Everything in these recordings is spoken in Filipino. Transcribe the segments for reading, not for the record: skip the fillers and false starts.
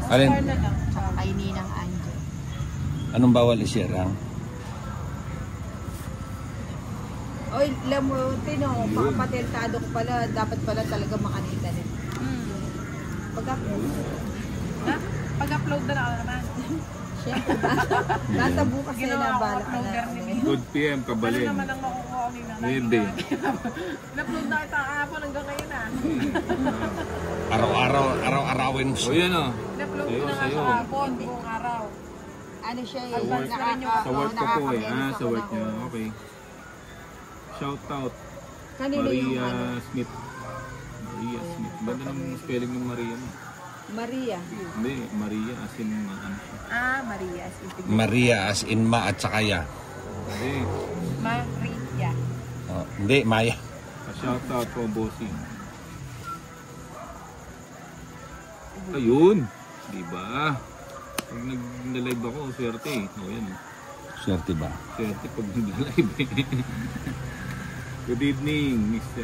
Alin? Star na lang. Tsaka kay Ninang Anjo. Anong bawal i-share ang? Oy, alam mo, Tino, pakapatentado ko pala, dapat pala talaga makanita rin. Pag-upload. Ha? Pag-upload na ako naman. Siyempre, basta bukas na nabala ka na. Good PM, kabalin. Ano naman ang makukuha ko nila? Hindi. In-upload na kita kahapon hanggang ngayon na. Araw-arawin mo O siya. yan o. In-upload ko Sayo, na nga sayo. kahapon, buong araw. Ano siya Sa work- Sa work ko po eh. nakakamiss Sa ako work na niya. oras. Okay. Shout out. Kanino yung Maria ano? Smith. Maria Smith. Ganda ng spelling ng Maria mo. Maria. Hindi, Maria as in ano siya. Ah, Maria. Maria as in ma at saka ya. Hindi. Maria. Oh, hindi, Maya. Shout out po bossing. Ayun. Diba? Pag nag-live ako, swerte eh. O yan. Swerte ba? Swerte pag nag-live eh. Good evening, Mr.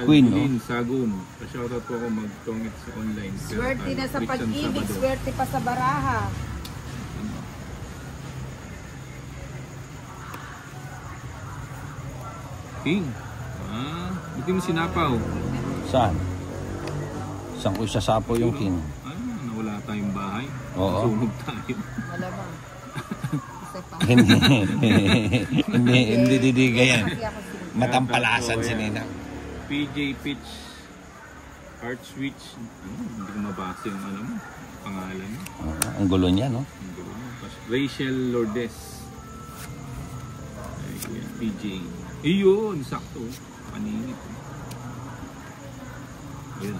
Queen, Salvin Sagun. Pa-shoutout po ako mag-tongit sa online. Swerte na sa Christian pag-ibig, Sabado. swerte pa sa baraha. King. Buti mo sinapaw. Saan? Saan ko isasapo yung king? Nawala tayong bahay. Oo. Sunog tayo. Malamang. Isa pa. hindi didiga yan. Kasi ako si Matampalasan si Nina. PJ Pitch. Heart Switch. Hindi ko mabasa yung alam mo. Pangalan mo. Ang gulo niya, no? Ang gulo mo. Tapos Rachel Lourdes. Ay, Kuya PJ. Iyon, sakto. Paninit. Ayun.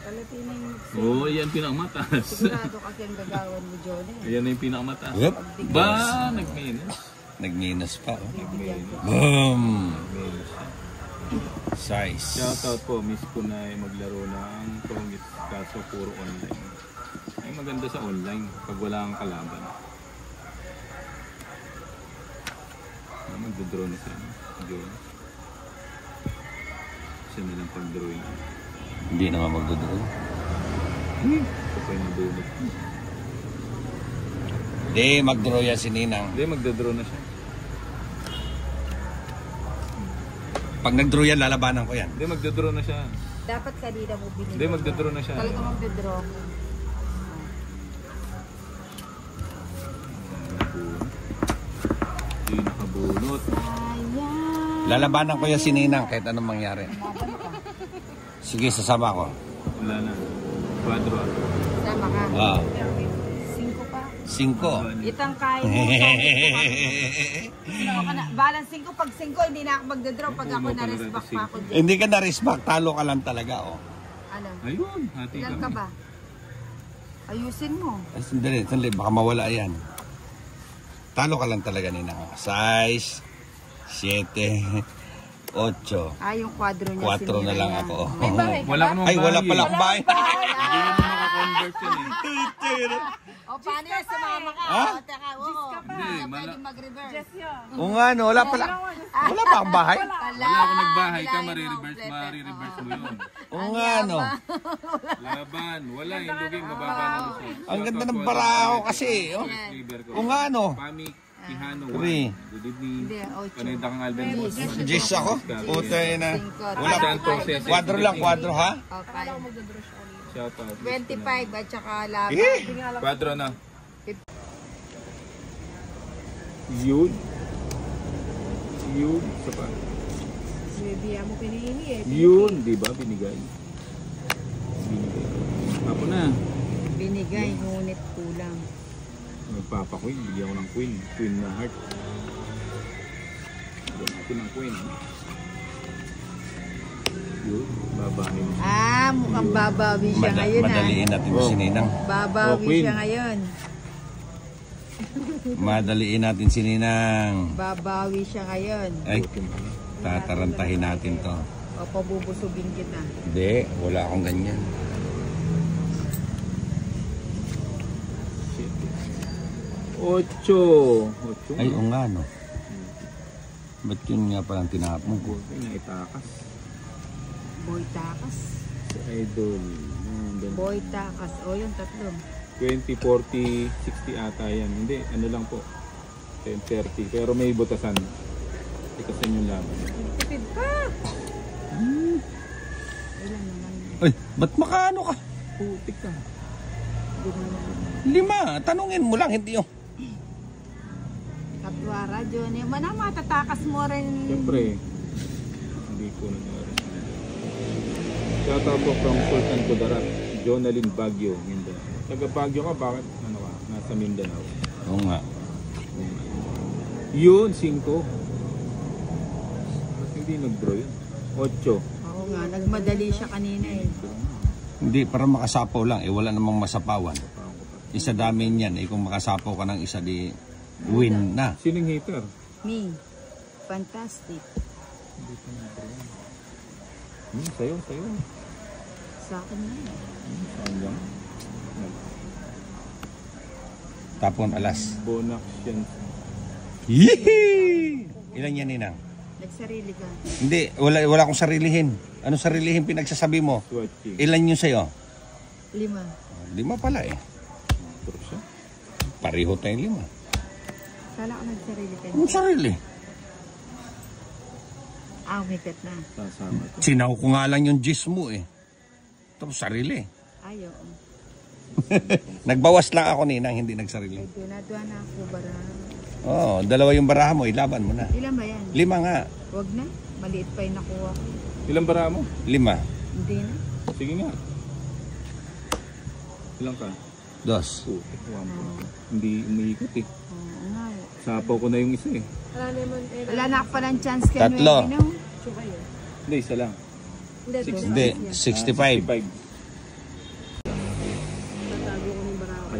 Kalatina yung Oo, yan pinakamataas. sigurado kasi ang gagawan mo, Johnny. Ayan na yung pinakamataas. Yep. Ba, nag-minus. Nag-minus pa. Oh. Bibigyan ko. Boom! Nag-minus siya. Size. Shoutout po, miss ko na maglaro ng tongit kaso puro online. Ay maganda sa online pag wala kang kalaban. Magdodraw na siya. Jones. Siya na lang pag-drawing. Hindi naman magdodraw. Kapag nabunod. Hindi, magdraw yan si Ninang. Hindi, magdodraw na siya. Pag nagdraw yan, lalabanan ko yan. Hindi, magdodraw na siya. Dapat kanina mo binili. Hindi, magdodraw na siya. Talaga magdodraw. Hindi nakabunot. Ayan. Lalabanan ko yan si Ninang kahit anong mangyari. Sige, sasama ko. Wala na. Quadro. Sama ka. Ah, 5 pa. 5. Itang kain mo. Sino ka na? Balance 5. Pag 5, hindi na ako magdodraw. Pag ako na-respect pa ako. Hindi ka na-respect, talo ka lang talaga, oh. Ano? Ayun, hati Ilan kami. ka ba? Ayusin mo. Ay, sandali, baka mawala yan. Talo ka lang talaga, Ninang. Size, 7, 8. Yung kwadro niya. 4 na lang ako. May bahay ka Wala ba? ka namang Ay, wala bahay pala eh. akong bahay. Hindi mo makakonvert yan eh. O, paano yan? Sumama ka. Ha? O, teka, oo. Hindi, Pwede mag-reverse. Yes, yun. Oo nga, no, wala pala. Wala pa akong bahay. Wala ako nagbahay ka, Wala, marireverse no, mo yun. Oo nga, no. Laban, wala yung luging mababa na siya. Ang ganda ng baraho kasi, oh. Oo nga, no. Pami Quijano, Three. good evening. Hindi, 8. Kanina kang Alvin Boss. Jis ako. Puta yun na. Wala pa. Santo, Cesar. Kwadro lang, kwadro, ha? O, fine. Shout out. 25 at saka laban. Eh, Quadro na. Yun. Yun. Isa pa. Bibigyan mo pinili eh. Yun, di ba? Binigay. Binigay. Ako na. Binigay, ngunit kulang. Nagpapa-queen. Bigyan ko ng queen. Queen na heart. Bigyan natin ng queen. Yun. Babahin. Mukhang babawi siya ngayon. Madaliin natin si Ninang. Babawi Queen. siya ngayon. Madaliin natin si Ninang. Babawi siya ngayon. Ay, tatarantahin natin to. O, pabubusugin kita. Hindi, wala akong ganyan. Ocho. Ay, oo nga, no. Ba't yun nga palang tinapon ko? Buti na itakas. Boy takas. Si Idol. Boy takas. O, yung tatlo. 20, 40, 60 ata yan. Hindi, ano lang po. 10, 30. Pero may butasan. Ikasan yung laban. Tipid pa! Ilan naman? Ay, ba't makaano ka? Putik ka. Hindi naman. 5. Tanungin mo lang, hindi yung... Katwara, Johnny. Mana matatakas mo rin. Siyempre, hindi ko nangyari. Shoutout po from Sultan Kudarat, Jonalyn Baguio, Mindanao. Taga Baguio ka, bakit? Ano ka? Nasa Mindanao. Oo nga. Yun, 5. Ba't hindi nag-draw yun? 8. Oo nga, nagmadali siya kanina eh. Hindi, para makasapaw lang. Wala namang masapawan. Isa dami niyan. Kung makasapaw ka ng isa, di win na. Sinong hater? Me. Fantastic. Sayo. Sa akin na. Saan lang? Tapon alas. Bonax yan. Yee! Ilan yan, Ninang? Nagsarili ka. Hindi, wala akong sarilihin. Ano sarilihin pinagsasabi mo? Swatching. Ilan yun sa'yo? 5. 5 pala eh. Pero siya. Pareho tayong 5. Kala ko nagsarili ka. Ang sarili. Umikat na. Kasama to. Sinaw ko nga lang yung gis mo eh. Tapos sarili. Ayaw. Nagbawas lang ako, Ninang, hindi nagsarili. Ay, dinadwa na ako bara. Oo, 2 yung baraha mo, ilaban mo na. Ilan ba yan? 5 nga. Wag na. Maliit pa yung nakuha ko. Ilang bara mo? 5. Hindi na. Sige nga. Ilang ka? 2. Putik. Hindi umiikot eh. Oo nga. Sapaw ko na yung isa eh. Wala naman eh. Wala na pa ng chance kay 3. Nueve, no? Tsuka yun. Hindi, isa lang. Hindi, Six. to. Hindi, 65. 65. Tatago ko ng barako.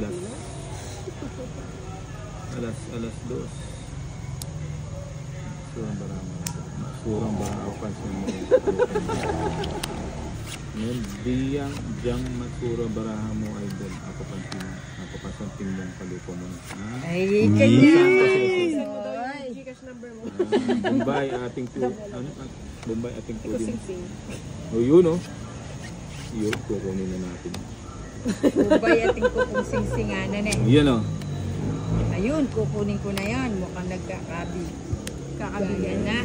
Alas. Alas 2. Surang barama. Surang barama pansin mo. Diyang matsura baraha mo idol. Ako pansin mong kalupo mo. Ay, kanya. Send mo daw yung Gcash number mo. Bombay ating Bombay ating Ito sing-sing. Oh, yun oh. Yun, kukunin na natin. Bubayating ko kung singsinganan eh. Yan oh. Ayun, kukunin ko na yan. Mukhang kakabigan na.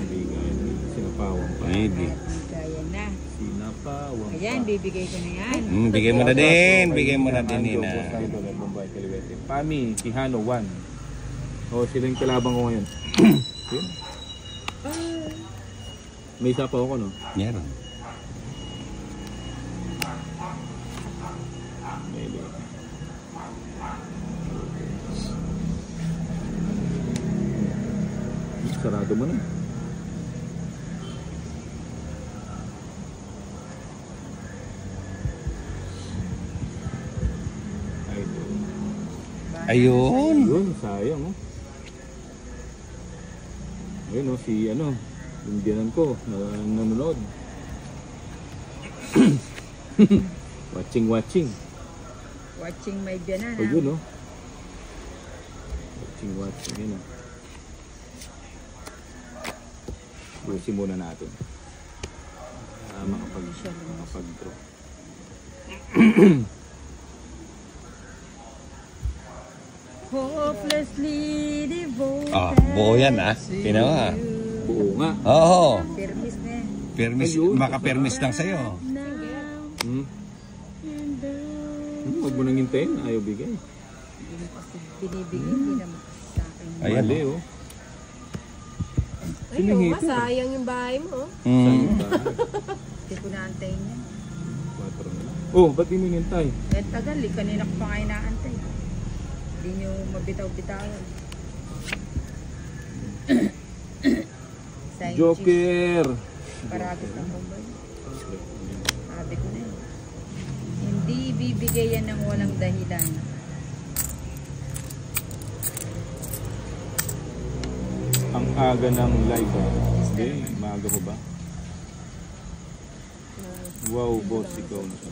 Sinapawang pa. Maybe. Kaya na. Sinapawang pa. Ayan, bibigay ko na yan. Bigay mo na din. Bigay mo na din, Nina. Bombay Kaliwete. Pami, Tihano 1. Oh, sila yung kalabang ko ngayon. Yun. May isa pa ako, no? Meron. Maybe. Sarado mo na. Ayun. Yun, sayang, oh. Ayun, oh, si, ano, yung diyanan ko, nanonood. Watching. Watching my banana. Oh, yun, oh. Watching, yun, oh. Busin muna natin. Makapag-draw. Hopelessly devoted. Buo yan Pinawa. Buo nga. Oo. Permis na yan. Permis, maka-permis lang sa'yo. Huwag mo nang hintayin. Ayaw bigay. Hindi mo kasi binibigay. Hindi naman kasi sa akin. Ayan, Mali, oh. Ay, oo nga, sayang yung bahay mo. Mm. Hindi ko naantayin yan. 4 na lang. Oh, ba't di mo hinintay? Eh, tagal eh. Kanina ko pa kayo naantay. Hindi nyo mabitaw-bitawan. Joker! Paragos ng Bombay. Sabi ko na yun. Hindi bibigay yan ng walang dahilan. Ang aga ng live, ah. Hindi, maaga ko ba? Wow, boss, ikaw na sa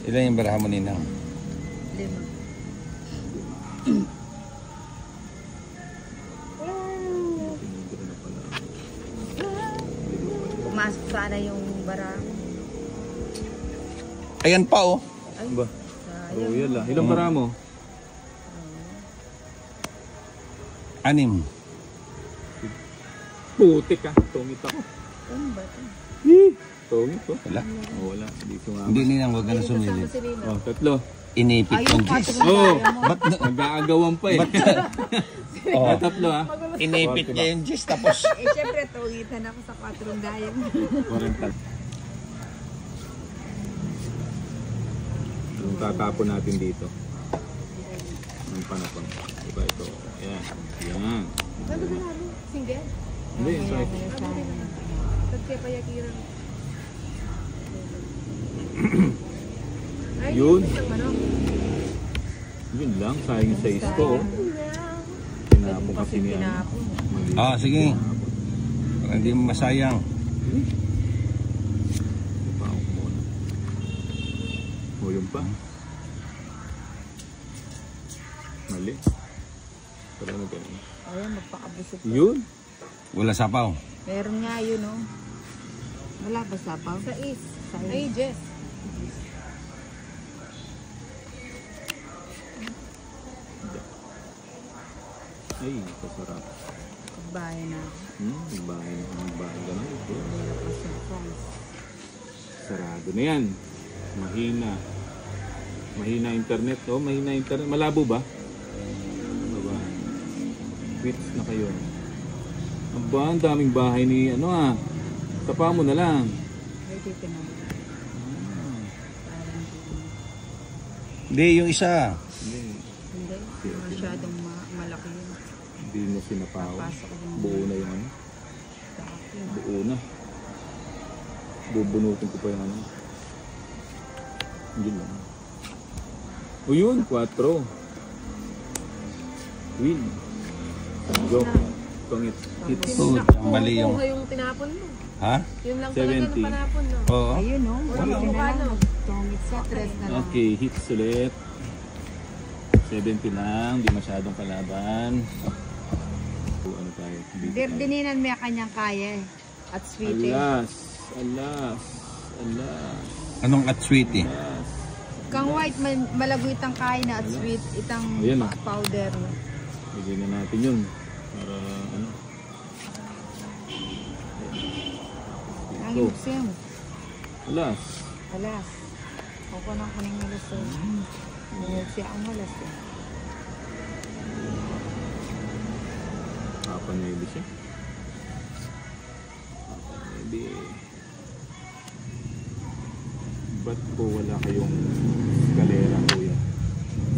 Ilan yung baraha mo, Ninang? 5. Pumasok sana yung bara. Ayan pa oh. Ba? Royal ah. Ilang para mo? 6. Putik ah. Tungit ako. Ano ba ito? Tungit ko. Wala. Oh, wala. Hindi sumama. Hindi ninang wag ka na sumilip. Si Nina. Oh, 3. Inipit yung Jis. Oh, Ba't na? nag-aagawan pa eh. Oh, 3 ah. inipit niya yung Jis tapos. Eh, syempre, tungitan ako sa 4 dayang. 40. Yung tatapon natin dito. Ang panapang. Diba ito? Ayan. Ayan. Ano ba namin? Single? Hindi, sorry. Ba't kaya payakiran? Ay, Yun. isang manok. Yun lang. Sayang yung size ko. Oh. Tinapon kasi niya. Tinapon. Ah, sige. Para hindi mo masayang. Pa ako muna. O, yun pa. Mali. Para na ganun. Ayun, magpakabusog. Yun. Wala sapaw. Meron nga yun, oh. Wala ba sapaw? Sa is. Sa Ay, Jess. Ay, kasarap. Bahay na. Bahay na. Bahay ganun. Wala pa surprise. Sarado na yan. Mahina. Mahina internet. Oh, mahina internet. Malabo ba? Ano ba? Quits na kayo. Aba, ang daming bahay ni ano ah. Tapa mo na lang. Ay, dito na. Parang Hindi, yung isa. Hindi. hindi. Masyadong malaki yun. Hindi mo sinapaw. Pasok yung Buo na yung ano. sa akin. Buo na. Bubunutin ko pa yung ano. Yun lang. O yun, 4. Win. Go. Pangit. Hits. Oh, mali yung. Nakuha yung tinapon mo. Ha? Yun lang talaga 70. ng panapon, no? Oo. Ayun, oh. Wala Sige akong na lang. ano. Tungit sa 3 na lang. Okay, hits ulit. 70 lang, di masyadong kalaban. Ano tayo? Dininan mo yung kanyang kaya eh. At sweetie. Alas, alas, alas, Anong at sweetie? alas. Kang white, malago itang kaya na at sweet, itang Ayan, oh. powder. Bigyan na natin yun. Para ano. Ang Go. ibsim. Alas. Alas. Ako nang kuning alas eh. Nungod siya ang alas eh. Kapanayli siya. Kapanayli. Ba't po wala kayong eskalera, kuya?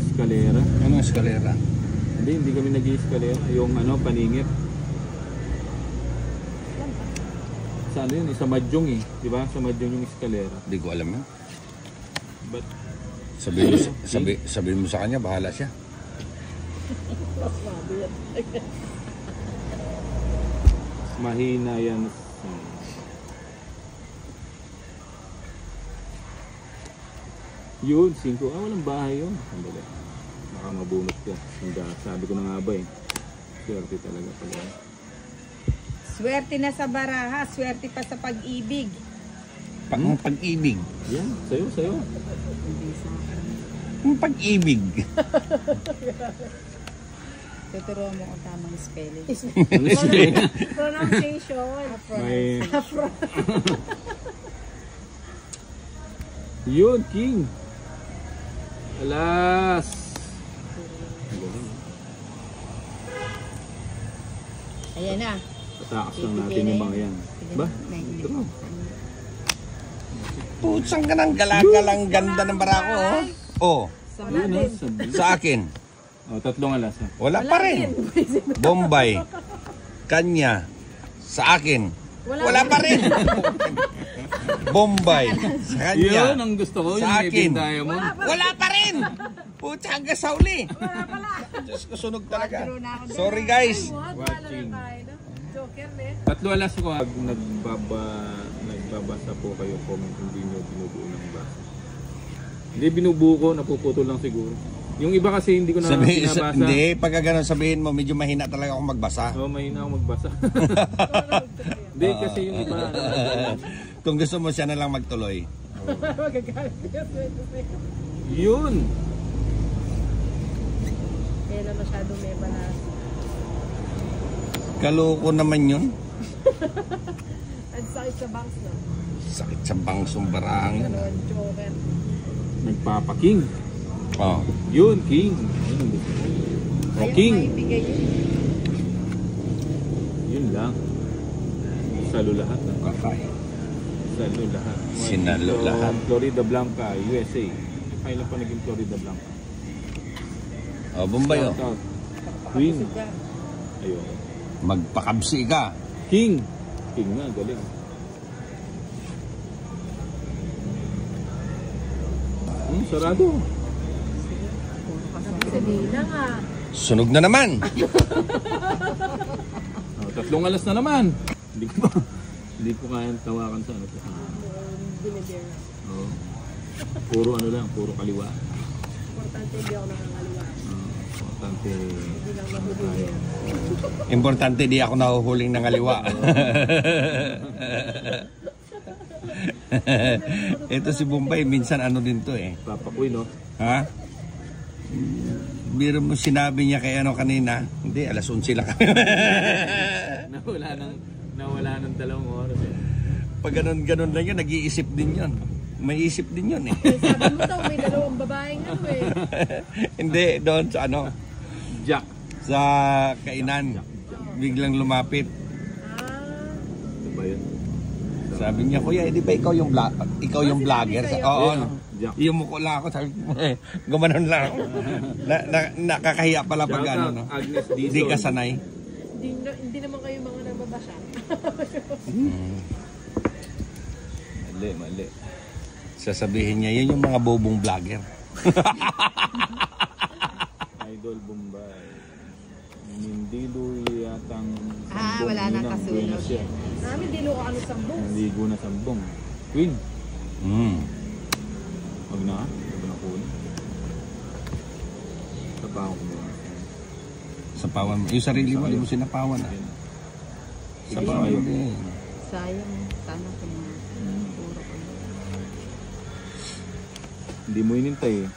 Eskalera? Anong eskalera? Hindi kami nag-i-eskalera. Yung ano, paningit. Sa ano yun? Sa Madyong eh. Di ba? Sa Madyong yung eskalera. Hindi ko alam yun. But, Sabihin mo sa kanya, bahala siya. mahina yan. Yun, 5. Walang bahay yun. Sandali. Baka mabunot ka. Sabi ko na nga ba eh. Swerte talaga pala. Swerte na sa baraha, swerte pa sa pag-ibig. Ang pag-ibig. Yan, sayo. Ang pag-ibig. Tuturo mo kung tamang spelling. Pronunciation. May... Yun, King. Alas. Ayan na. Patakas lang natin yung mga yan. Ba? Ito. Putsang ka ng galagalang ganda ng barako, oh. Oh, Yun, oh, sabi. sa akin. Oh, 3 alas. Ha? Wala pa rin. Bombay. Kanya. Sa akin. Wala pa rin. Bombay. Sa kanya. Yun ang gusto ko. Sa Yung akin. Heaven Diamond. Wala pa rin. Putsa hanggang sa uli. Diyos ko, sunog talaga. Sorry guys. Watching. Joker, ne? 3 alas ko. Pag nagbabasa po kayo comment, hindi nyo binubuo ng basa. Hindi binubuo ko, napuputol lang siguro. Yung iba kasi hindi ko na binabasa. Hindi, pagka ganun sabihin mo, medyo mahina talaga akong magbasa. Oo, mahina ako magbasa. Hindi kasi yung iba. Kung gusto mo siya na lang magtuloy. Magagalit yung sweldo sa'yo. Yun! Kaya na masyado may balas. Kaloko naman yun. Ang sakit sa banks na. Sakit sa bangsong barang yun. Ano, joker. Nagpapaking. Oh. Yun, king. Yun, ang gusto ko. O, Ayaw king. maibigay yun. Yun lang. Salo lahat. Kakay. Salo lahat. Sinalo So, lahat. Florida Blanca, USA. Kailan pa naging Florida Blanca? Oh, Bombay oh. Shout out. Queen. Ayun. Magpakabsi ka. King. King nga, galing. Sarado. Sa Nina nga. Sunog na naman. Oh, 3 alas na naman. Hindi ko kayang tawakan sa ano. Binibir. Oh. Puro ano lang, puro kaliwa. Importante hindi ako nakangaliwa. Importante. Hindi lang mahuli. Importante di ako nahuhuling ng aliwa. Ito si Bombay, minsan ano din to eh. Papakuy, no? Ha? Biro mo sinabi niya kay ano kanina. Hindi, alas 11 lang kami. Nawala ng 2 oras eh. Pag ganun lang yun, nag-iisip din yun. May isip din yun eh. Sabi mo daw, may 2 babaeng ano eh. Hindi, doon sa ano, Jack. sa kainan. Biglang lumapit. Ano ba yun? Sabi niya, kuya, di ba ikaw yung vlogger? sinabi kayo? Oo. Ayun, Jack. Yung mukha lang ako, sabi ko, gumanon lang ako. Nakakahiya pala pag Shout ano, out, no? Agnes Dizon. Hindi ka sanay. Hindi naman kayo mga nababasya. Mali. Sasabihin niya, yun yung mga bobong vlogger. Idol Bombay. Mindilo yatang wala nang kasunod. Namin dilo ka ano sambong. Naligo na sambong. Queen. Wag na. Wag na kunin. Tapaw ko muna. Sapawan mo. Yung sarili mo, hindi mo sinapawan. Ah. Sapawan mo din. Sayang. Sana ko na. Puro ko. Hindi mo inintay eh.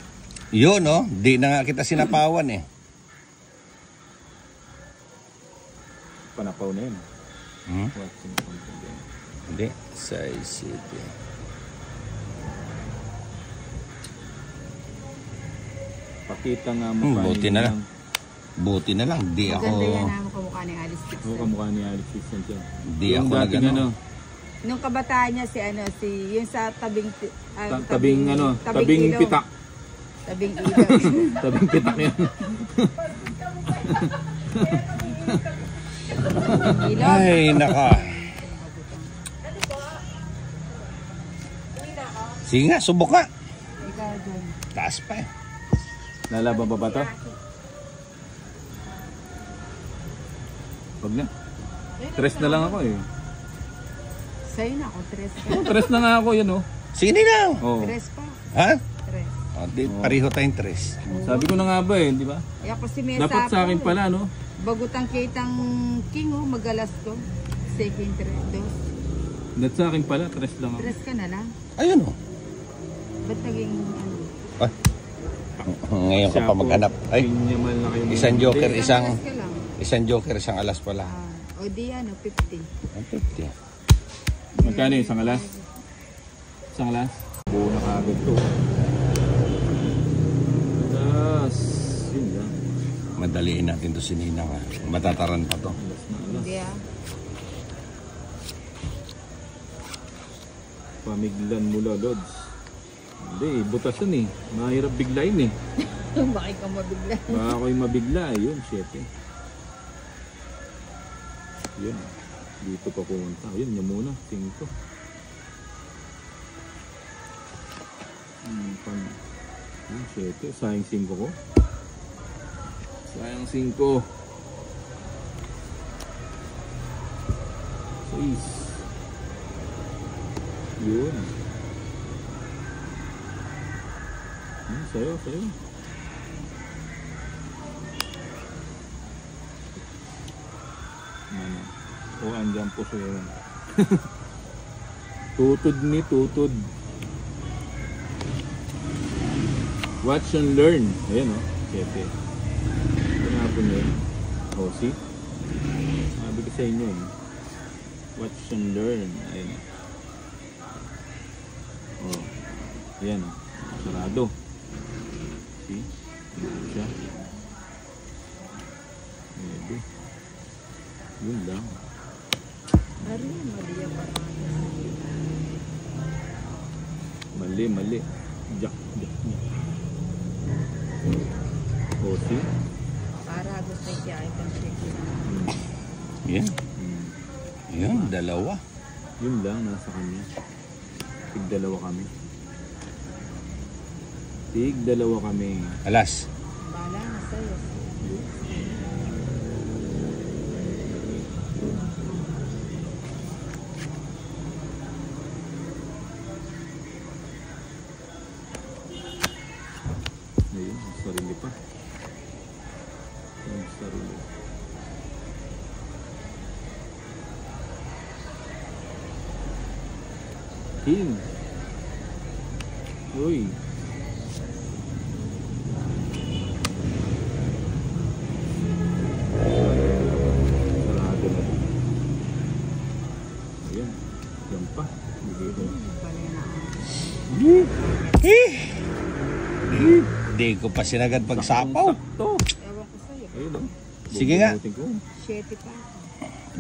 Yun, no? Di na nga kita sinapawan eh. Panapaw na yun. Watching content yan. Hindi. Size city. Pakita nga mo. Buti na lang. Buti na lang. Di ako... Maganda yan naman kamukha ni Alice Oo, Dixon. kamukha ni Alex Dixon yan. Di Yung ako na dating gano'n. Nung kabataan niya yung sa tabing tabing ilog. pitak. Tabing ilog. Tabing pitak yan. Ilog. Ay, naka. Sige nga, subok nga. Ikaw dyan. Taas pa eh. Lalaban pa ba ito? Wag na. 3 na lang ako eh. Sa'yo na ako, 3 pa. Oh, 3 na nga ako yan oh. Sige lang. Oh. 3 pa. Ha? 3. O, di, pareho tayong tres. Sabi ko na nga ba eh, di ba? Ay ako si Mesa Dapat sa akin pala no. Bagutang kitang king magalas ko. Second 3 dos. Dapat sa akin pala, 3 lang ako. 3 ka na lang. Ayun o. Ba't naging ano? Ay. Ngayon ka pa maghanap. Ay, Pinyamal na kayo. isang joker, Alas ka lang. isang joker, isang alas pala. O di ano, 50. Ang 50. Magkano yung isang alas? Isang alas? Buo na kagad to. Alas. Yun lang. Madaliin natin to si Ninang ha. Matataran pa to. Alas na alas. Hindi Pamiglan mula, Lods. Hindi, butasan eh. Mahirap biglain eh. Bakit ka mabigla? Baka ako'y mabigla eh. Yun, 7. Yun. Dito pa pumunta. Yun, niya muna. 5. Yun, 7. Sayang 5 ko. Sayang 5. 6. Yun. Sayo. Ano? O, andyan po siya yun. Tutod ni tutod. Watch and learn. Ayan o. 7. Pinapon yun. O, see? Sabi ko sa inyo eh. Watch and learn. Ayan o. O. Ayan o. Sarado. See? Ayan siya. Maybe. Yun lang. Mali. Jack niya. O, see? Para gusto siya ay constriction. Yan. Yan, dalawa. Yun lang, nasa kanya. Tig-dalawa kami. Alas. Bala na sa'yo. Ayun, sarili pa. Sarili. King. Uy. Sarado na. Ayan. Yan pa. Bigay ko. Hindi ko pa sinagad pagsapaw. Sakto. Ewan ko sa'yo. Ayun o. Sige nga. 7 pa.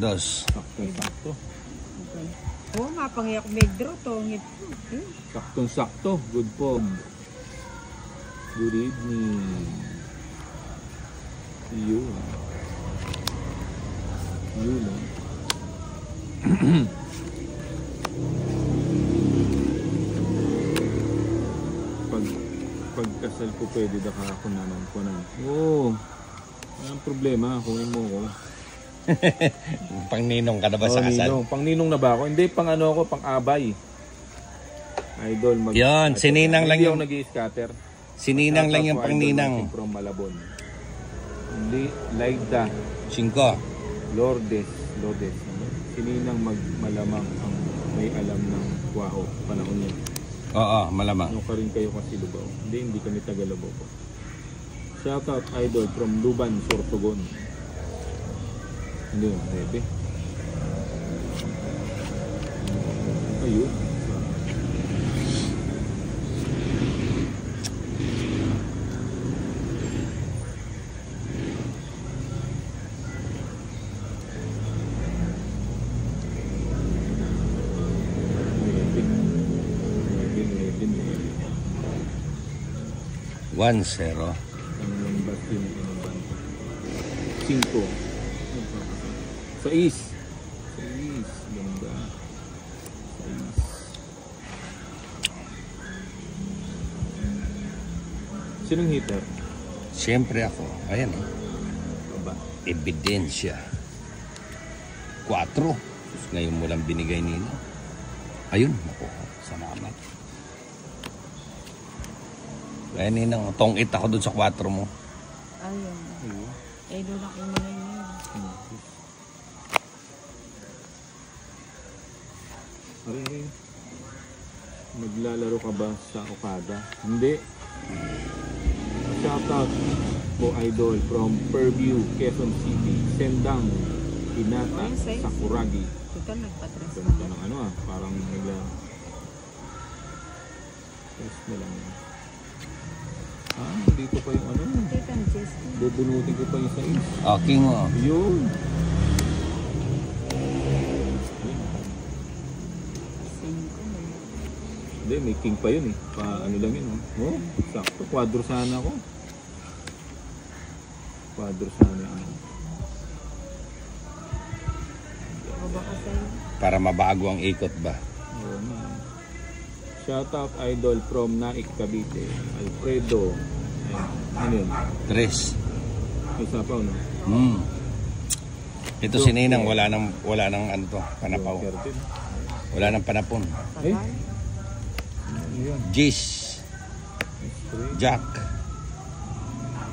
2. Sakto. Okay. Oo, mapangyak medro to. Saktong-sakto. Good po. Good evening. Yun. Pagkasal ko pwede da ka ako naman ko na. Oo. Walang problema. Kunin mo ko. Pangninong ka na ba sa kasal? Ninong. Pangninong na ba ako? Hindi, pang ano ako, pang abay. Idol. Yun, sininang lang yung... yung... Hindi ako nag-i-scatter. Sininang lang yung pangninang. From Malabon. Hindi, Laida. 5. Lourdes. Sininang malamang ang may alam ng Waho. Panahon niya. Oo, malamang. Ano ka rin kayo kasi Lubao? Hindi kami taga Lubao po. Shoutout Idol from Luban, Sorsogon. Hindi, bebe. Ayun. One, 0. Ang lambat yun ang 5. 6. Ganda. 6. Sinong hitter? Siyempre ako. Ayan eh. Aba. Ebidensya. 4. Ngayon mo lang binigay nila. Ayun. Ako. Salamat. Kaya ninang tong-it ako dun sa 4 mo. Ayun. Ayun. Eh, doon ako muna yun. Aray, maglalaro ka ba sa Okada? Hindi. Shoutout po Idol from Fairview, Quezon City, Sendang, Hinata, Sakuragi. Total, nagpatres Ganda ng ano parang nagla... Test na lang. Dito pa yung ano. Tita ni Jesse. Bubunutin ko pa yung sa is. King mo. Yun. Hindi, may king pa yun eh. Ano lang yun. Oh, sakto. Quadro sana ako. O baka sa'yo. Para mabago ang ikot ba? Oo man. Shoutout Idol from Naik, Cavite. Alfredo. Ano yun? 3. May sapaw no? Ito si Ninang, wala nang ano to, panapaw. Wala nang panapon. Eh? Tagal. Ano yun? Gis. Jack.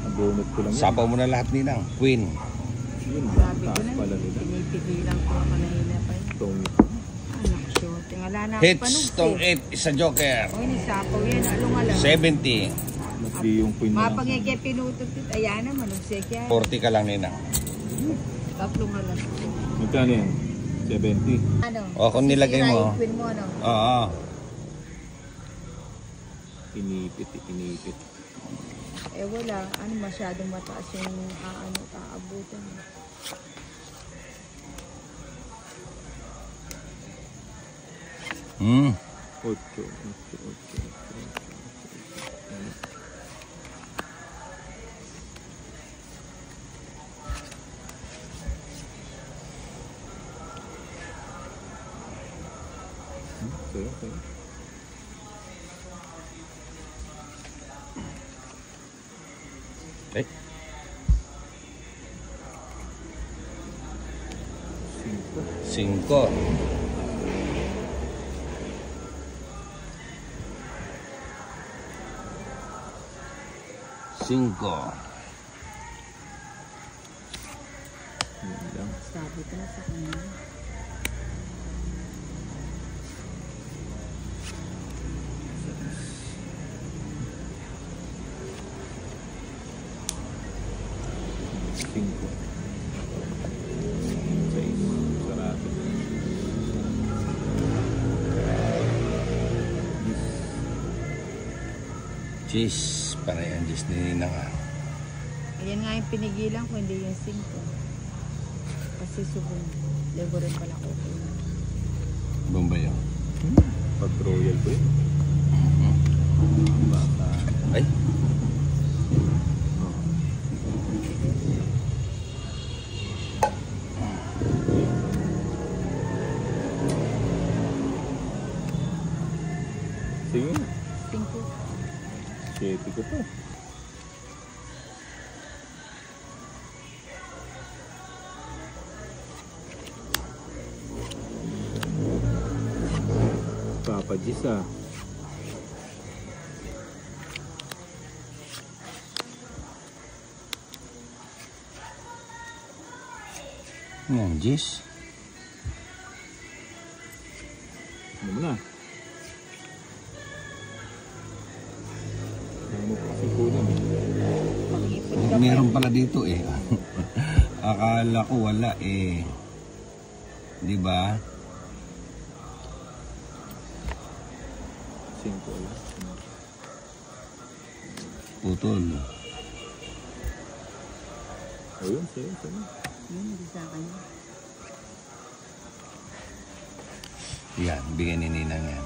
Nabunot ko lang yun. Sapaw mo na lahat, Ninang. Queen. Yun, Sabi ko taas na, pala nila. pinipigilan ko ako na hila pa yun. Tong Anak, shoot. Wala na ako Hits, panugsi. tong 8, isa joker. O, inisapaw yan. Along alam. 70. Di yung queen na lang. Mapangigay pinutot it. Ayan naman, manugsek yan. 40 ka lang ninang. Tatlong alas. Magkano yan? 70. Ano? O, kung nilagay mo. Sisirain queen mo, ano? Oo. Inipit. Eh wala, ano masyadong mataas yung aabutan. Hmm. 8. Okay. Eh, 5. Sabi ko na sa kanya. Sarado. Cheese. Para yan, cheese ni ninang. Ayan nga yung pinigilan ko, hindi yung 5. Kasi subong. Lego rin pala ko. Bombay yun. Pag royal ko yun. Bata. Ay. Sige. 5. 7 ko po. Papa Gis ah. Yan, cheese. Ano mo na? Ano mo kasi kunin? Pag-ipon ka Meron pala dito eh. Akala ko wala eh. Di ba? 5 ulit. Putol. Ayun, sige. Yun, hindi sa akin. Yan, bigyan ni ninang yan.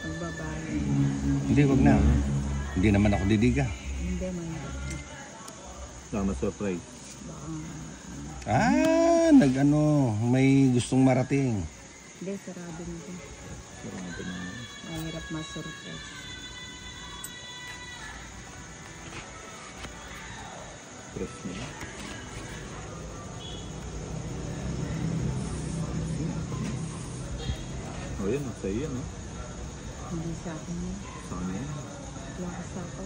Pagbabayan. Hindi, wag na. Hindi naman ako didiga. Hindi, mahirap. Tama surprise. Baka, Nag-ano, may gustong marating. hindi, sarado nito. Sarado na. Mahirap ma-surprise. Press mo na. Oh, yan. Sa'yo yan, oh. Hindi sa akin yun. Saan yan? Lakas ako.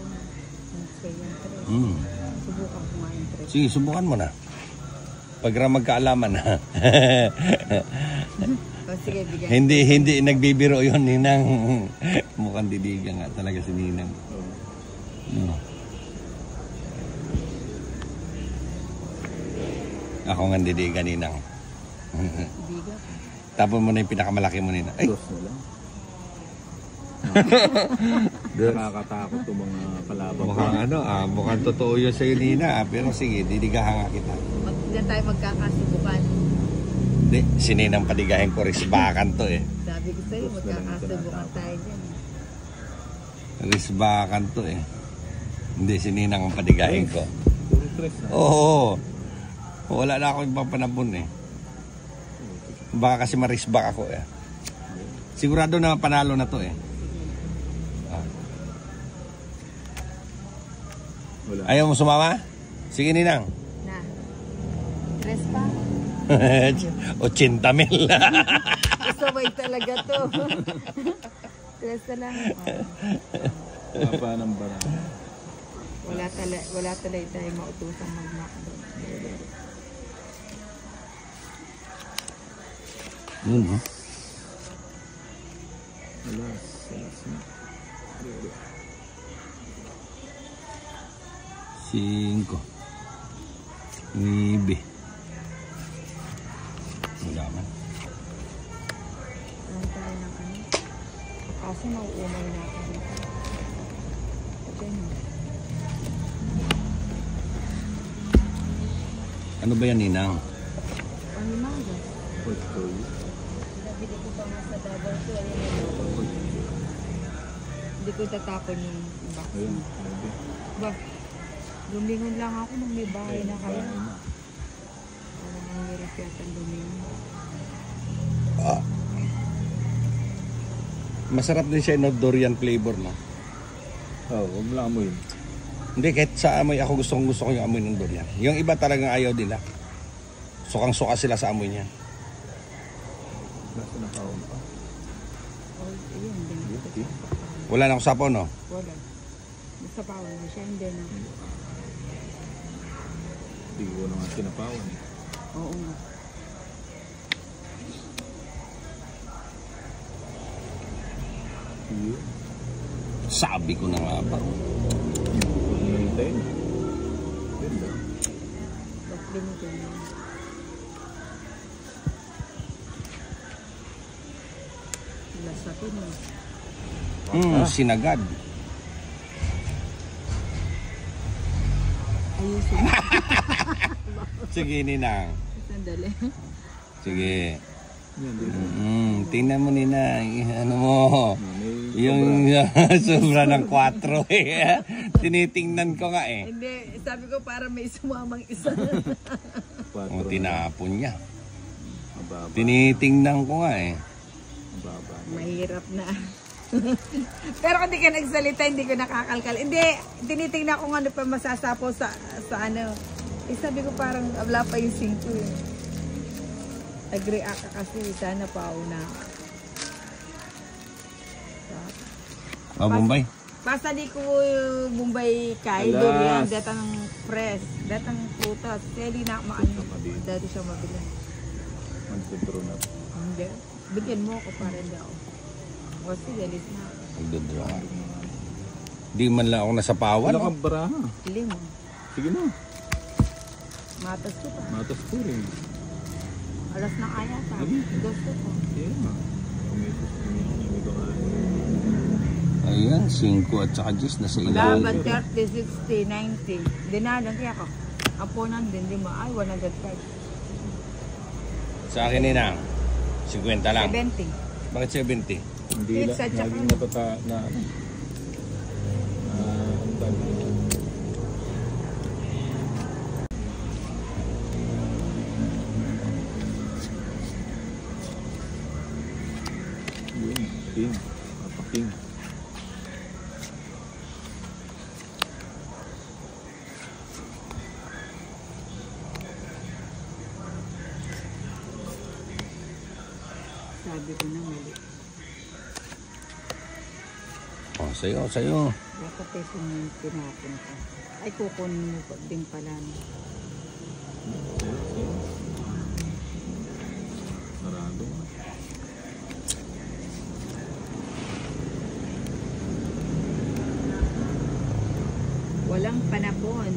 Mag-say yung 3. Hmm. Subukan ko nga yung 3. Sige, subukan mo na. Pagka magkaalaman na. O sige, bigyan. hindi nagbibiro yon ninang. Mukhang didiga nga talaga si ninang. Oh. No. Ako nga didiga ninang. Biga ka. Tapon mo na yung pinakamalaki mo ninang. Ay! Dos na lang. Nakakatakot yung mga kalaban. Mukhang totoo yun sa'yo nina. Pero sige, didigahan nga kita. Diyan tayo magkakasubukan. Hindi, sininang padigahin ko risbakan to eh. Sabi ko sa'yo, magkakasubukan tayo dyan. Risbakan to eh. Hindi, sininang ang padigahin ko. Puro press na. Oo. Wala na ako ibang panabon eh. Baka kasi marisbak ako eh. Sigurado na panalo na to eh. Wala. Ayaw mo sumama? Sige ninang. Na. 3 pa. 80,000. Sabay talaga to. 3 na lang. Papa ng barang. Wala talaga tayo mautusang mag-macdo. Yun, oh. Wala. Cinco. Nibe. Wala man. Ang tayo ng ano. Kasi mauumay na ako dito. Okay na. Ano ba yan, Ninang? Ano na ba? Ocho. Nabili ko pa nga sa double to. Hindi ko tatapon yung box. Ayun, sabi. Ba, lumingon lang ako nung may bahay na kayo. Bahay na. Parang ang hirap yata lumingon. Masarap din siya, no? Durian flavor, no? Oh, huwag lang mo yun. Hindi, kahit sa amoy, ako gusto ko yung amoy ng durian. Yung iba talagang ayaw nila. Sukang-suka sila sa amoy niya. Nasa nakaon pa. Oh, ayun, hindi na ko Okay. Wala na akong sapo, no? wala. Basta pa na siya, hindi na. Hindi ko na nga sinapawan eh. Oo nga. Yun. Sabi ko na nga ba. Huwag na hintayin. Ganda. Ba't binigyan mo? Lasatin mo. Sinagad. Ayusin mo. Sige, Ninang. Sandali. Sige. Yan, dito. Tingnan mo, Ninang. Ano mo? May Yung sobra ng 4 eh. Tinitingnan ko nga eh. Hindi, sabi ko para may sumamang isa. O, tinapon niya. Mababa. Tinitingnan ko nga eh. Mababa. Mahirap na. Pero kung di ka nagsalita, hindi ko nakakalkal. Hindi, tinitingnan ko nga ano pa masasapaw sa ano. Eh, sabi ko parang wala pa yung 5 eh. Nag-react ka kasi sana pauna. O, Bombay. Basta di ko Bombay kay Alas. durian, datang press, datang putas. Kaya di na maano. Dati siya mabili. Mag-control na. Hindi. Bigyan mo ako para hindi ako. O sige, alis na. Magdodraw. Di man lang ako nasapawan. Wala No? kang baraha. Limo. Sige na. Matas ko pa. Matas ko rin. Alas na kaya sa gusto ko. Yeah. Kumitos. May kumain. Ayan, 5 at saka 10 na sa ilalim. Laban 30, 60, 90. Dinalan kaya ako. Aponan din, di ba? Ay, 105. Sa akin, Ninang. 50 lang. 70. Bakit 70? Hindi Pizza, lang. tsaka- Laging natata na ano. Ang tawag nito. Yun. King. Papaking. Sabi ko na mali. O, sa'yo. Baka peso mo yung tinapon ko. Ay, kukunin mo pa din pala. Sarado. Walang panapon.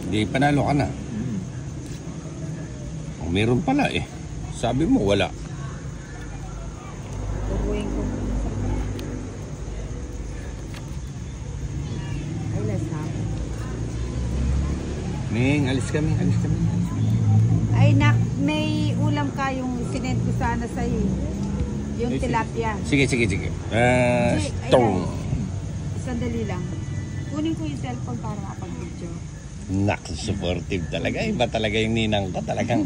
Di panalo ka na. O, meron pala eh. Sabi mo, wala. Turuin ko. Ay, lasapon. Ning, alis kami. Ay, may ulam ka yung sinend ko sana sa'yo. Yung tilapia. Sige. Stone. Sandali lang. Kunin ko yung cellphone para makapag-video. Nak, supportive talaga. Iba talaga yung ninang ko. Talagang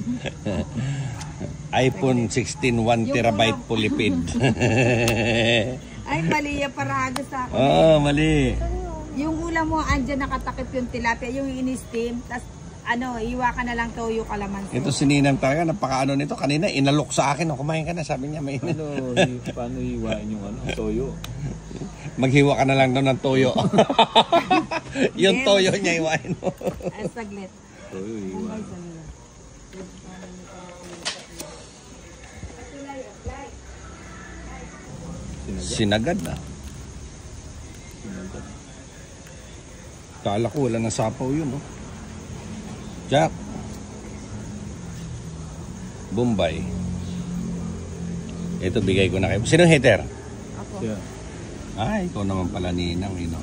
iPhone 16 1 terabyte pulipid. Ay, mali yung parago sa akin. Oh, mali. Yung ulam mo, andyan nakatakip yung tilapia, yung in-steam, tas iwa ka na lang toyo kalamansi. Ito si Ninang talaga, napakaano nito. Kanina, inalok sa akin. O, kumain ka na. Sabi niya, may Paano hiwain yung toyo? maghiwa ka na lang daw ng toyo. Yung toyo niya, iwain mo. Ay, saglit. Toyo hiwain. Ay, sanila. Sinagad na. Kala ko wala na sapaw yun, no? Jack. Bombay. Ito, bigay ko na kayo. Sino hater? Ako. Yeah. Ay, ikaw naman pala ninang, ino.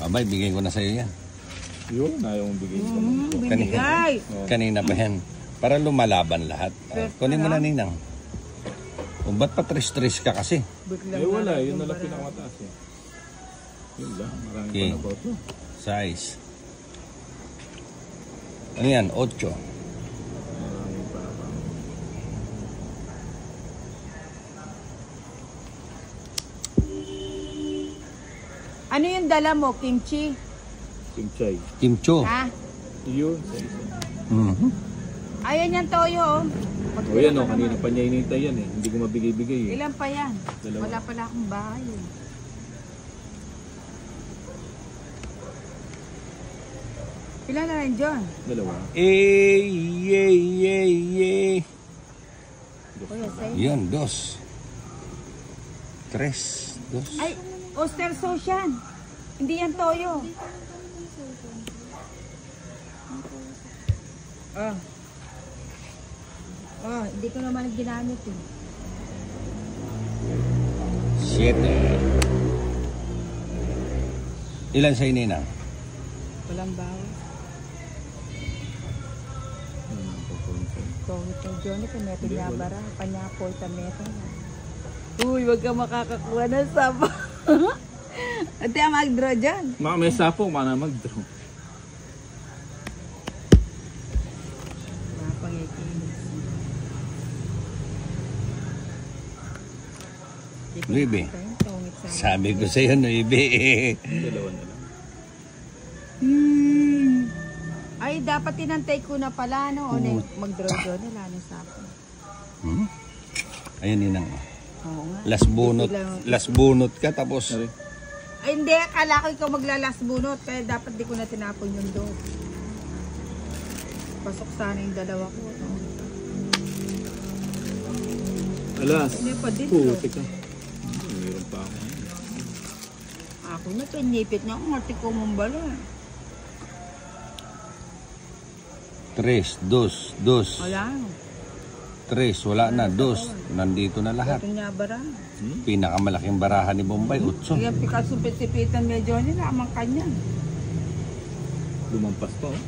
Abay, bigay ko na sa'yo yan. Yun, ayaw mong bigay ko. Binigay. Kanina pa yan. Para lumalaban lahat. Kunin mo na ninang. O ba't pa tres-tres ka kasi? Eh wala, yun na lang pinakamataas eh. Yun lang, maraming Okay. pa na ba ito? Size. Ano yan? 8. Maraming pa na ba? Ano yung dala mo, kimchi? Kimchay. Kimcho. Ha? Yun, sa isa. Mhm. Ayan yan, Toyo. O yan o, kanina pa niya inintay yan eh. Hindi ko mabigay-bigay eh. Ilan pa yan? Dalawa. Wala pala akong bahay. Eh. Ilan na rin, John? Dalawa. Eh. Kuya, say. Yan, 2. 3. 2. Ay, oyster sauce yan. Hindi yan Toyo. Ah. Ah, hindi ko naman ginamit eh. 7. Ilan sa ninang? Walang bawas. Toyo ito, Johnny, kung may pinabara, panyapo, itameto. Uy, wag ka makakakuha ng sapa. Ate, mag-draw dyan. Mga may sapo, mana mag-draw. Napangikinis. Nuibe. Sabi ko sa'yo, Nuibe. Dalawa na lang. Ay, dapat tinantay ko na pala, no? O, mag-draw doon, wala na sapa. Hmm? Ayun, ninang. Oo nga. Last bunot ka, tapos... Sorry. Ay, hindi. Akala ko ikaw maglalas bunot. Kaya dapat di ko na tinapon yung doon. Pasok sana yung dalawa ko. No? Alas. Hindi pa din, Oo, no? teka. Mayroon pa ako. Ako na, pinipit na ako. Mati ko mong bala. 3, 2, 2. Wala. 3, wala na. 2, nandito na lahat. Ito niya bara. Pinakamalaking barahan ni Bombay, 8. Kaya Picasso pisipitan medyo nila. Amang kanya. Lumampas pa oh.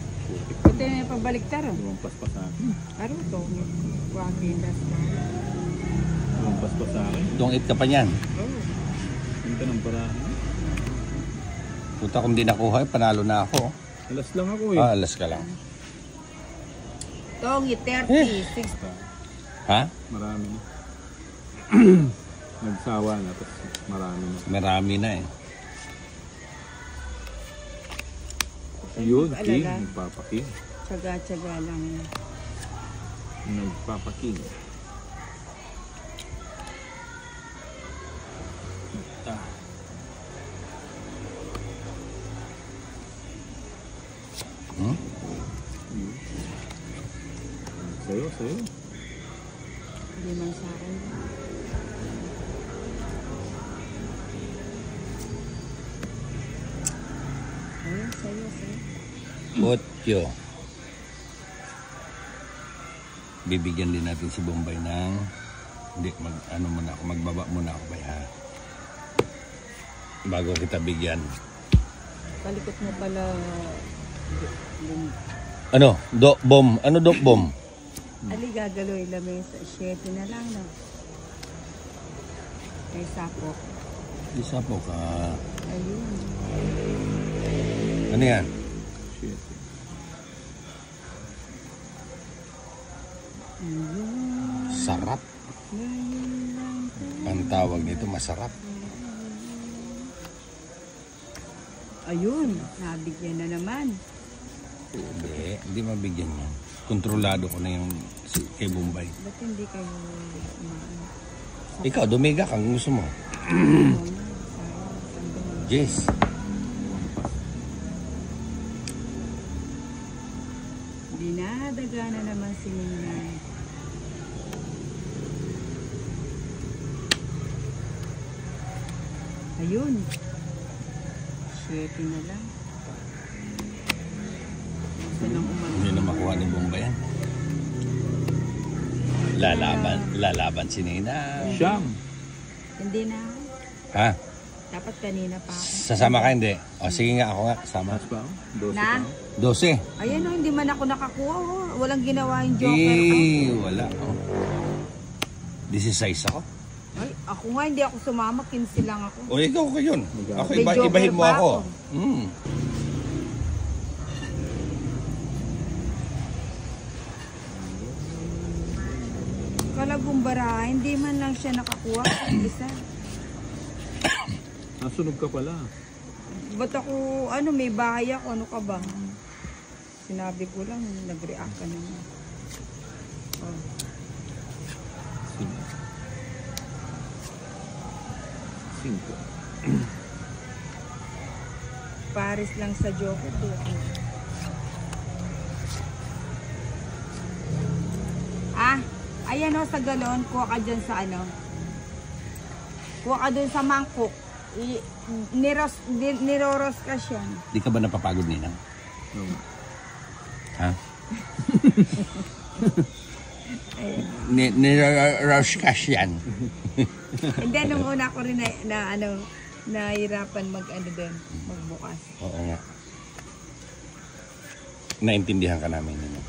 Ito yung pabaliktar. Lumampas pa sa akin. Ano ito? Wakilas ka. Lumampas pa sa akin. Tungit ka pa niyan. Oh. Punta ng parahan. Puta, kung di nakuha, panalo na ako. Alas lang ako eh. Alas ka lang. Tongi, 30, 60. Ha? Marami na. Nagsawa na, tapos marami na. Marami na eh. Yun, Alala. king, nagpapaking. Tsaga-tsaga lang yan. Nagpapaking. Hmm? Sa'yo, sa'yo. Hindi man sa akin. Ayun, sa'yo, sa'yo. 8. Bibigyan din natin si Bombay ng... Hindi, ano muna ako, magbaba muna ako ba ha? Bago kita bigyan. Palikot mo pala. Ano? Bom. Ano bom? Ali, gagaloy lamesa. 7 na lang, no? May sapo. Isa po ka. Ayun. Ano yan? Shit. Sarap. Ang tawag nito, masarap. Ayun, nabigyan na naman. Hindi mabigyan yan. Kontrolado ko na yung kay Bombay. Ba't hindi kayo umaano? Ikaw, dumiga kang gusto mo. Yes. Dinadaga na naman si Ninay. Ayun. 7 na lang. Sanang umano. Hindi na makuha ni Bomba yan. Lalaban si Nina. Siyam. Hindi na. Ha? Dapat kanina pa ako. Sasama ka hindi? O sige nga, ako nga. Sama. Mas pa ako? 12 Na? pa ako? 12. Ayan o, hindi man ako nakakuha. Oh. Walang ginawa yung joker. Wala. Oh. 16 ako. Ay, ako nga, hindi ako sumama. 15 lang ako. O ikaw ko yun. Ako, May joker ibahin mo pa ako. ako. Kalagumbara, hindi man lang siya nakakuha. Isa. Nasunog ka pala. Ba't ako, may bahay ako, ano ka ba? Sinabi ko lang, nag-react ka naman. Oh. 5. Paris lang sa joker. Di ako. Ayan o, sa galon, kuha ka dyan sa kuha ka dun sa mangkok. Niroros ka siya. Di ka ba napapagod, Nina? Ha? Niroros ka siyan. Hindi, nung una ko rin nahirapan magbukas. Oo nga. Naintindihan ka namin, Nina.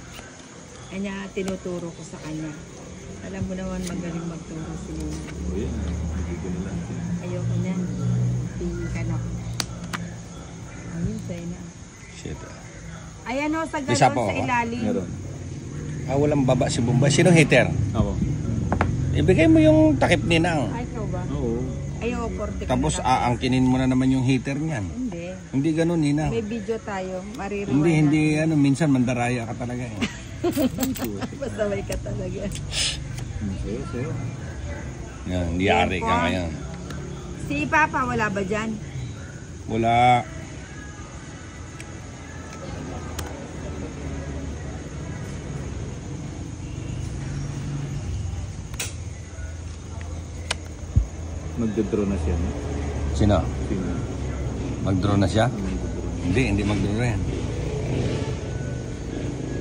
Kanya, tinuturo ko sa kanya. Alam mo naman, magaling magturo si Nina. O yan. Nagiging na lang. Ayoko niyan. Tingin ka na. Ayun, sa'yo na. Shit. Ayan o, sa galon, Isa po sa ako. ilalim. Meron. Walang baba si Bomba. Sinong hater? Ako. Ibigay mo yung takip Ninang. Ay, ikaw ba? Oo. Ayaw, 40 ka Tapos na lang. aangkinin mo na naman yung hater niyan. Hindi. Hindi ganun, Nina. May video tayo. Maririwan Hindi, minsan mandaraya ka talaga eh. Pasaway ka talaga. Sayo. Yan, hindi ari ka ngayon. Si Papa, wala ba dyan? Wala. Magdodraw na siya. No? Sino? Sino? Mag-draw na siya? Magdodraw. Hindi mag-draw yan.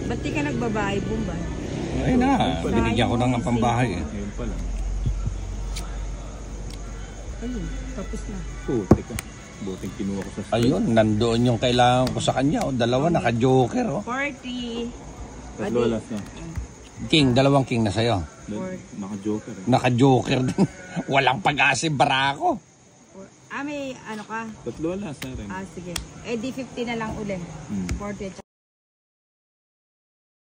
Ba't di ka nagbabahay, Bumba? Ay na, binigyan ko ng pambahay eh. Ayun pala. Ayun, tapos na. Teka. Buting kinuha ko sa street. Ayun, nandoon yung kailangan ko sa kanya. O, dalawa, naka-joker. Oh. 40. Tatlo alas na. King, dalawang king na sa'yo. Naka-joker eh. Naka-joker din. Walang pag-asi, barako. May ano ka? Tatlo alas na rin. Sige. Eh, di 50 na lang uli. 40.